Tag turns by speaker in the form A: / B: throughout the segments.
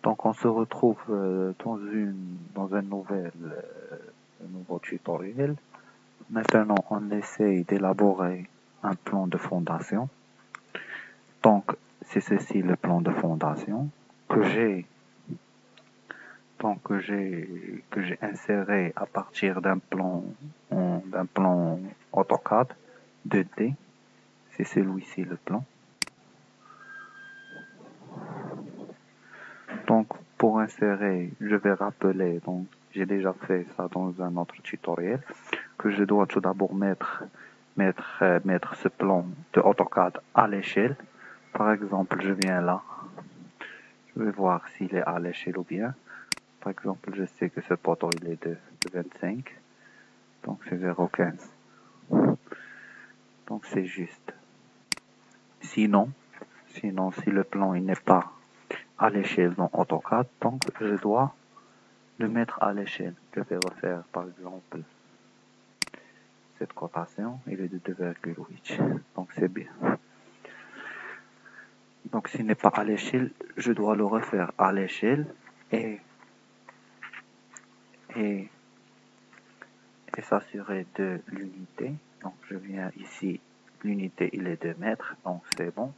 A: Donc on se retrouve dans un nouveau tutoriel. Maintenant on essaye d'élaborer un plan de fondation. Donc c'est ceci le plan de fondation que j'ai inséré à partir d'un plan AutoCAD 2D. C'est celui-ci le plan. Donc, pour insérer, je vais rappeler, donc j'ai déjà fait ça dans un autre tutoriel, que je dois tout d'abord mettre ce plan de AutoCAD à l'échelle. Par exemple, je viens là, je vais voir s'il est à l'échelle ou bien. Par exemple, je sais que ce poteau il est de 25, donc c'est 0,15. Donc c'est juste. Sinon, si le plan il n'est pas à l'échelle dans AutoCAD, donc je dois le mettre à l'échelle. Je vais refaire par exemple cette cotation, il est de 2,8, donc c'est bien. Donc s'il n'est pas à l'échelle, je dois le refaire à l'échelle et s'assurer de l'unité. Donc je viens ici, l'unité il est 2 mètres, donc c'est bon.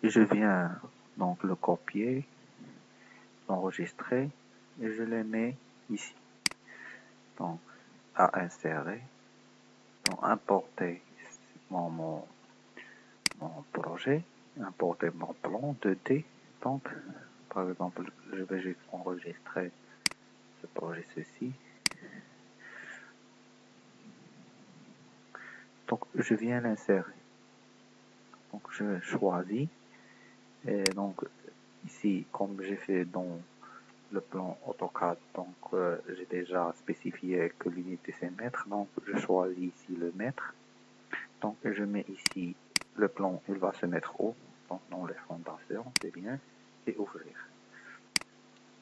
A: Et je viens donc le copier, l'enregistrer et je le mets ici. Donc à insérer, donc importer mon projet, importer mon plan 2D. Donc par exemple je vais juste enregistrer ce projet ceci. Donc je viens l'insérer. Donc je choisis et donc ici comme j'ai fait dans le plan AutoCAD, donc j'ai déjà spécifié que l'unité c'est mètre, donc je choisis ici le mètre. Donc je mets ici le plan, il va se mettre haut, donc dans les fondations, c'est bien, et ouvrir.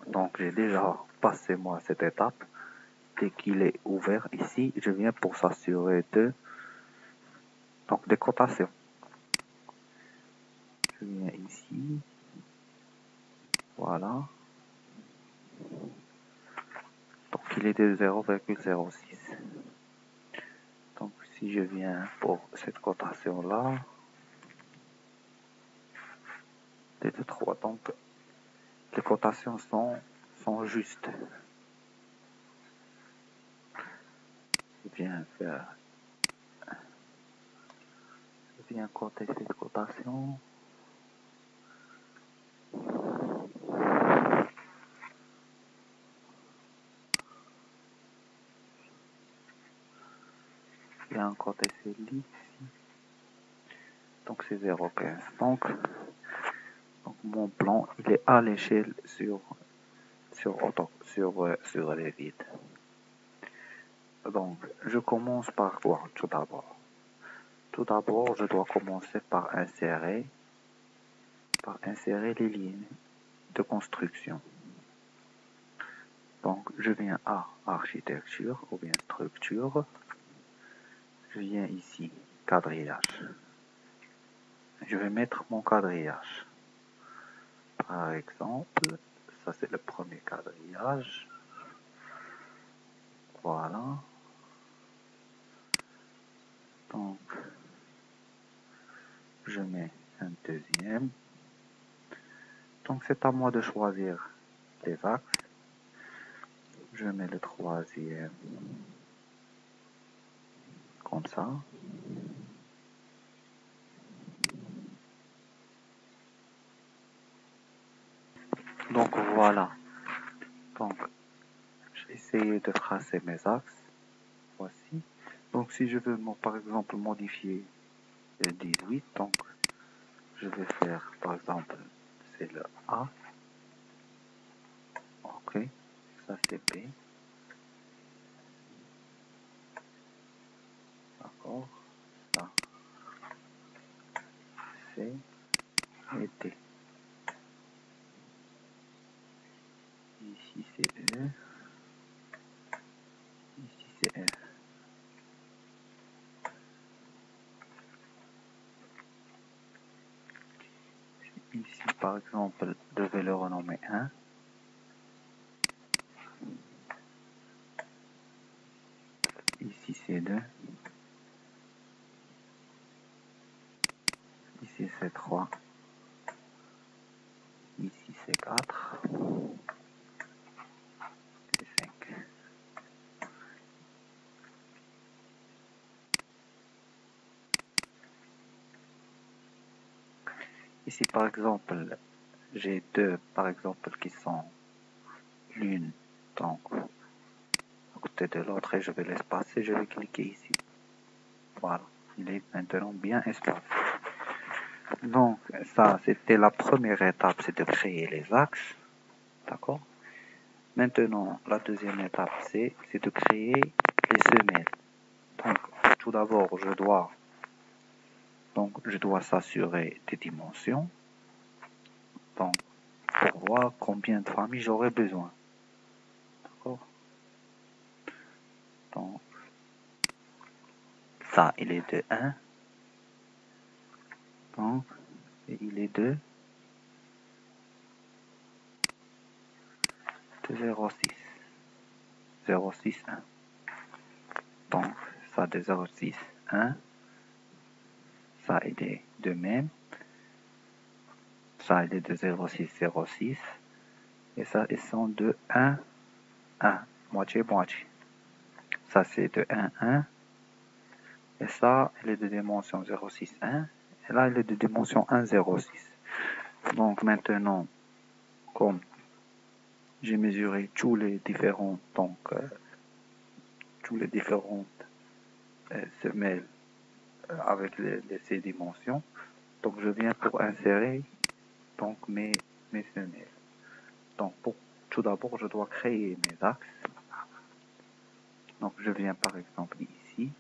A: Donc j'ai déjà passé moi cette étape. Dès qu'il est ouvert ici, je viens pour s'assurer des cotations. Je viens ici, voilà. Donc il est de 0,06. Donc si je viens pour cette cotation là, c'est de 3. Donc les cotations sont justes. Je viens coter cette cotation. Je viens coter celle-ci. Donc c'est 0,15. Donc mon plan il est à l'échelle sur les vides. Donc je commence par quoi tout d'abord? Tout d'abord, je dois commencer par insérer les lignes de construction. Donc je viens à architecture ou bien structure. Je viens ici quadrillage. Je vais mettre mon quadrillage. Par exemple, ça c'est le premier quadrillage. Voilà. Donc, je mets un deuxième. Donc, c'est à moi de choisir les axes. Je mets le troisième comme ça. Donc, voilà. Donc, j'ai essayé de tracer mes axes. Voici. Donc, si je veux, par exemple, modifier le 18, donc, je vais faire, par exemple, c'est le A. Ok. Ça, c'est B. D'accord. Ça, C et D. Ici, c'est E. Ici, c'est F. Ici, par exemple, je vais le renommer 1. Ici c'est 2. Ici c'est 3. Ici c'est 4. Et 5. Ici par exemple, j'ai deux par exemple qui sont l'une donc à côté de l'autre et je vais l'espacer, je vais cliquer ici. Voilà, il est maintenant bien espacé. Donc ça c'était la première étape, c'est de créer les axes. D'accord? Maintenant la deuxième étape c'est de créer les semelles. Donc tout d'abord je dois s'assurer des dimensions. Donc pour voir combien de familles j'aurai besoin. D'accord? Donc ça il est de 1. Donc et il est de 0,6. 0,6, 1. Donc ça de 0,6, 1. Ça il est de même. Ça il est de 0,6, 0,6. Et ça ils sont de 1, 1. Moitié, moitié. Ça c'est de 1, 1. Et ça il est de dimension 0,6, 1. Et là il est de dimension 1, 0,6. Donc maintenant, comme j'ai mesuré tous les différentes semelles avec ces dimensions, donc je viens pour insérer donc mes semelles. Donc tout d'abord je dois créer mes axes. Donc je viens par exemple ici,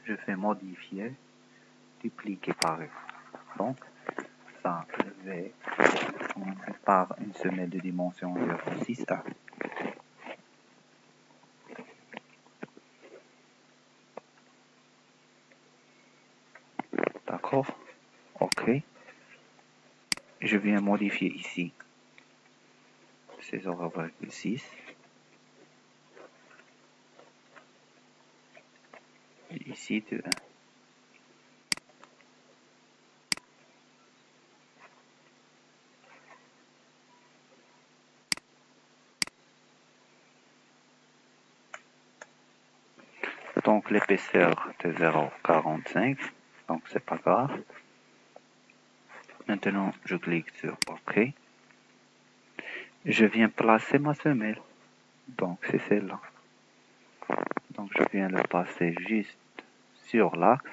A: je fais modifier, dupliquer par exemple. Donc ça je vais commencer par une semelle de dimension 0,6, 1. D'accord? OK. Je viens modifier ici. C'est 0,6. Ici de 1. Donc l'épaisseur de 0,45. Donc c'est pas grave. Maintenant je clique sur OK. Je viens placer ma semelle. Donc c'est celle-là. Donc je viens le passer juste sur l'axe.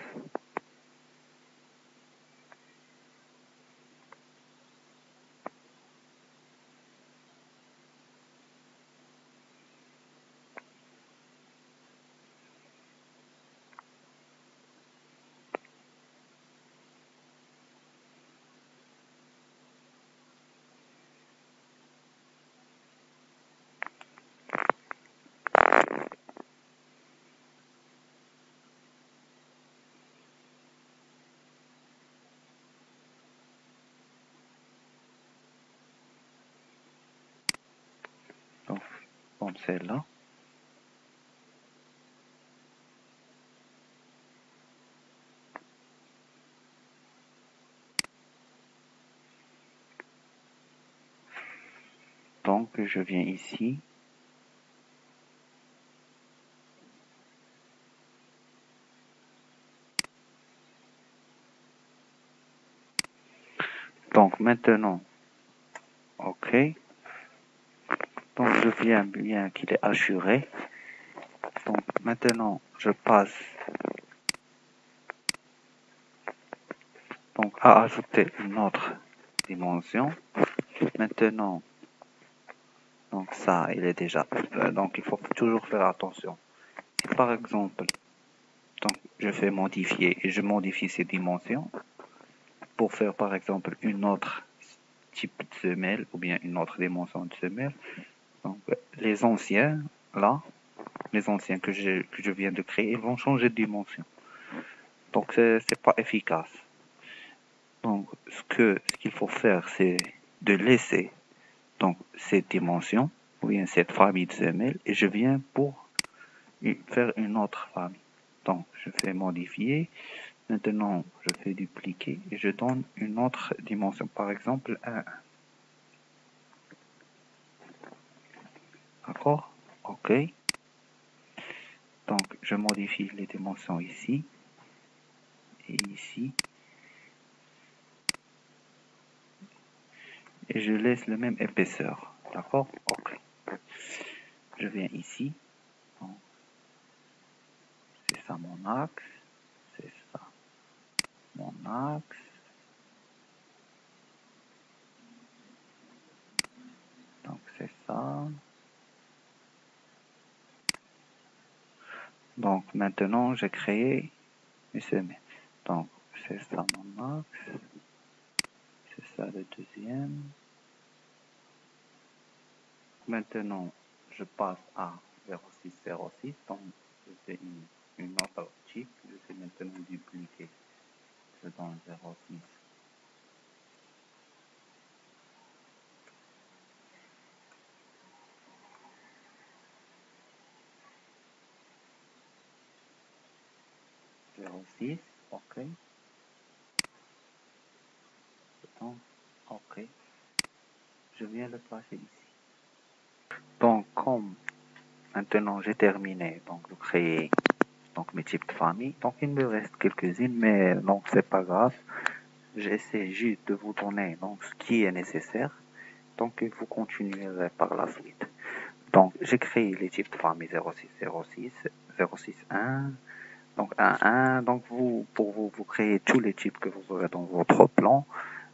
A: Donc comme celle-là. Donc je viens ici. Donc maintenant, OK. Donc je viens bien qu'il est assuré. Donc maintenant je passe donc à ajouter une autre dimension. Maintenant, donc ça il est déjà donc il faut toujours faire attention. Si par exemple donc je fais modifier et je modifie ces dimensions pour faire par exemple une autre type de semelle ou bien une autre dimension de semelle. Donc les anciens là, les anciens que je viens de créer, ils vont changer de dimension. Donc c'est pas efficace. Donc, ce qu'il faut faire, c'est de laisser donc cette dimension, ou bien cette famille de semelles, et je viens pour faire une autre famille. Donc, je fais modifier. Maintenant, je fais dupliquer et je donne une autre dimension. Par exemple, 1. D'accord? OK. Donc, je modifie les dimensions ici et ici. Et je laisse le même épaisseur. D'accord? OK. Je viens ici. C'est ça mon axe. C'est ça mon axe. Donc, c'est ça. Donc, maintenant, j'ai créé mes semelles. Donc, c'est ça mon axe. C'est ça le deuxième. Maintenant, je passe à 0606. Donc, je fais une autre chip. Je fais maintenant dupliquer. Je donne 06. 06. OK. Donc, OK. Je viens le placer ici. Donc, comme maintenant j'ai terminé donc, de créer donc, mes types de famille, donc il me reste quelques-unes, mais donc c'est pas grave. J'essaie juste de vous donner donc, ce qui est nécessaire. Donc, vous continuerez par la suite. Donc, j'ai créé les types de famille 0606, 061, donc 11. Donc, vous créez tous les types que vous aurez dans votre plan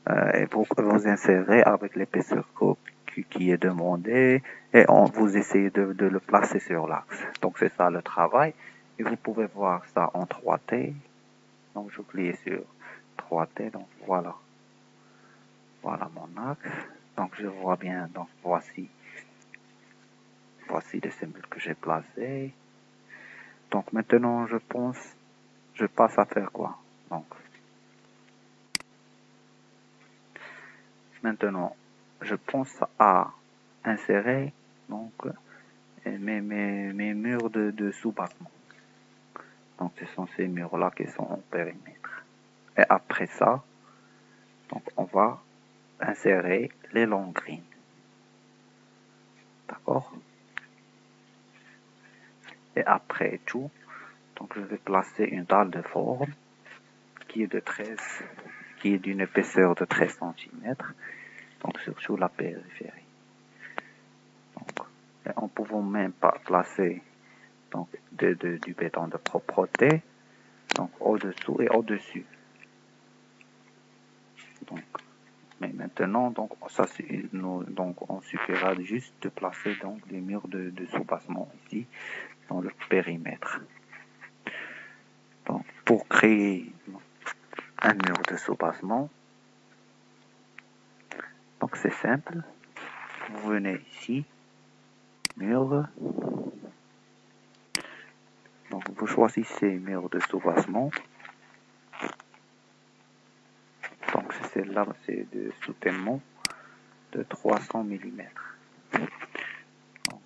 A: et vous insérez avec l'épaisseur qui est demandée et vous essayez de le placer sur l'axe. Donc, c'est ça le travail. Et vous pouvez voir ça en 3T. Donc, je clique sur 3T. Donc, voilà. Voilà mon axe. Donc, je vois bien. Donc, voici les symboles que j'ai placés. Donc, maintenant, je passe à faire quoi? Donc, maintenant, je pense à insérer donc mes murs de sous-battement. Donc, ce sont ces murs-là qui sont en périmètre. Et après ça, donc, on va insérer les longs greens. D'accord? Et après tout, donc, je vais placer une dalle de forme qui est d'une épaisseur de 13 cm. Donc, sur la périphérie. Donc, on pouvant même pas placer donc, du béton de propreté, donc au-dessous et au-dessus. Donc, mais maintenant, donc, donc, on suffira juste de placer donc, des murs de soubassement ici dans le périmètre. Donc, pour créer un mur de soubassement, donc c'est simple. Vous venez ici, mur. Donc, vous choisissez mur de soubassement. Donc, c'est là, c'est de soutènement de 300 mm. Donc,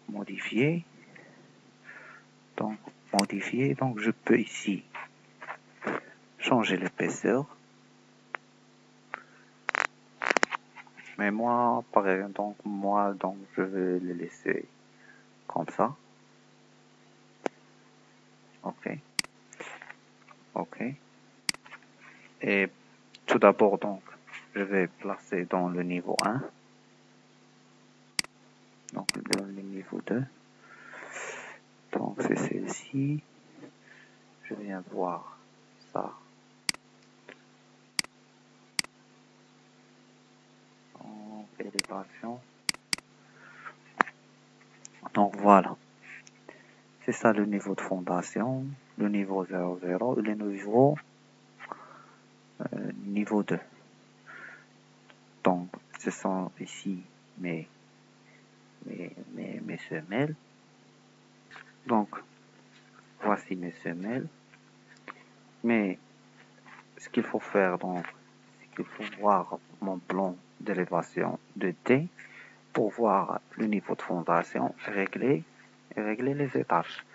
A: modifier. Donc, modifier. Donc, je peux ici changer l'épaisseur. Mais moi, par exemple, donc, je vais le laisser comme ça. OK. OK. Et tout d'abord, donc, je vais placer dans le niveau 1. Donc, dans le niveau 2. Donc, c'est celle-ci. Je viens voir ça. En élévation. Donc, voilà. C'est ça le niveau de fondation, le niveau 0,0 et le niveau 2. Donc, ce sont ici mes semelles. Donc, voici mes semelles. Mais ce qu'il faut faire, donc, c'est il faut voir mon plan d'élévation de T pour voir le niveau de fondation et régler les étages.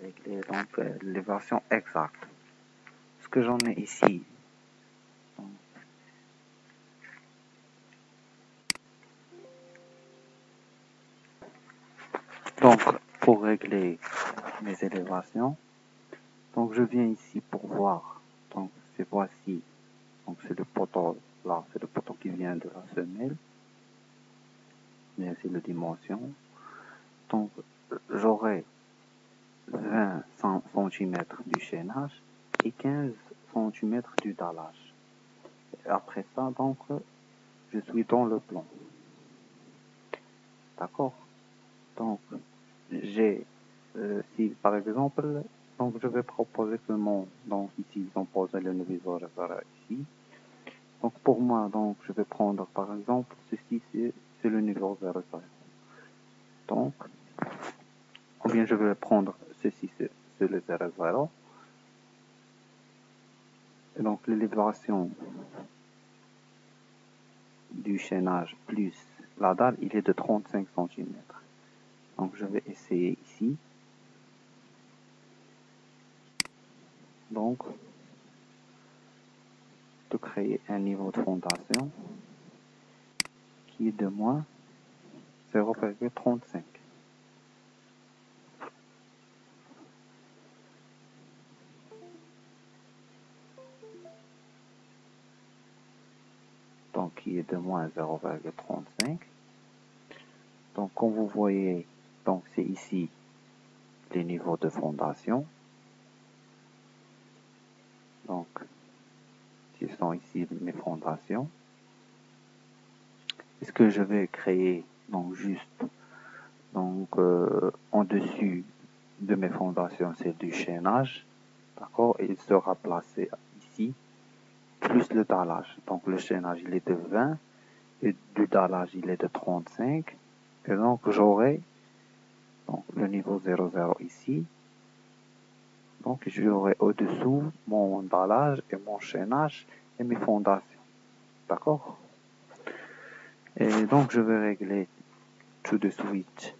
A: Régler donc l'élévation exacte. Ce que j'en ai ici, donc pour régler mes élévations, donc je viens ici pour voir, donc c'est voici, donc c'est le poteau là, c'est le poteau qui vient de la semelle, mais c'est la dimension, donc j'aurai 20 cm du chaînage et 15 cm du dallage. Et après ça, donc, je suis dans le plan. D'accord? Donc, j'ai, si par exemple, donc je vais proposer que donc ici, ils ont posé le niveau 0 ici. Donc pour moi, donc je vais prendre par exemple, ceci c'est le niveau 0. Donc, ou bien je vais prendre ceci c'est le 0. Et donc l'élévation du chaînage plus la dalle, il est de 35 cm. Donc je vais essayer ici. Donc, de créer un niveau de fondation qui est de moins 0,35. Donc, qui est de moins 0,35. Donc, comme vous voyez, donc c'est ici les niveaux de fondation. Donc, ce sont ici mes fondations. Est-ce que je vais créer donc juste donc en dessus de mes fondations, c'est du chaînage, d'accord, et il sera placé ici plus le dallage. Donc le chaînage il est de 20 et du dallage il est de 35 et donc j'aurai donc le niveau 00 ici. Donc j'aurai au-dessous mon dallage et mon chaînage et mes fondations, d'accord. Et donc je vais régler tout de suite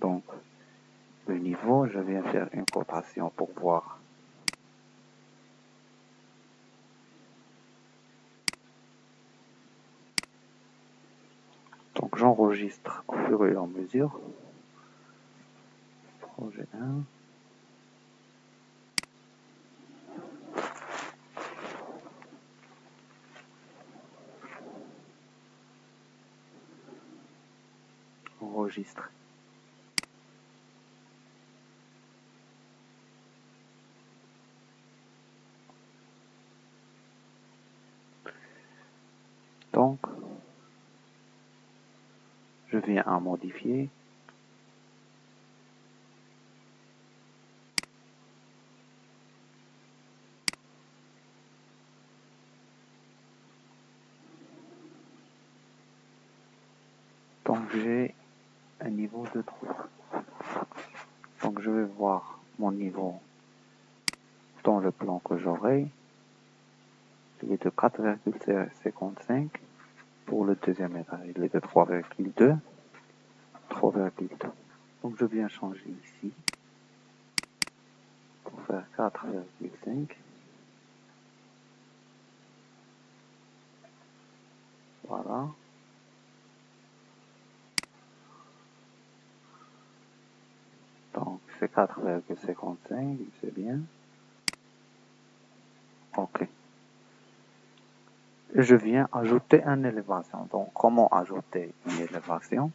A: donc le niveau. Je viens faire une cotation pour voir. Donc j'enregistre au fur et à mesure. Projet 1. Enregistre. Donc je viens à modifier. Donc j'ai un niveau de 3. Donc je vais voir mon niveau dans le plan que j'aurai. Il est de 4,55. Pour le deuxième étage, il est de 3,2. 3,2. Donc je viens changer ici pour faire 4,5. Voilà. Donc c'est 4,55, c'est bien. Ok. Je viens ajouter une élévation. Donc comment ajouter une élévation?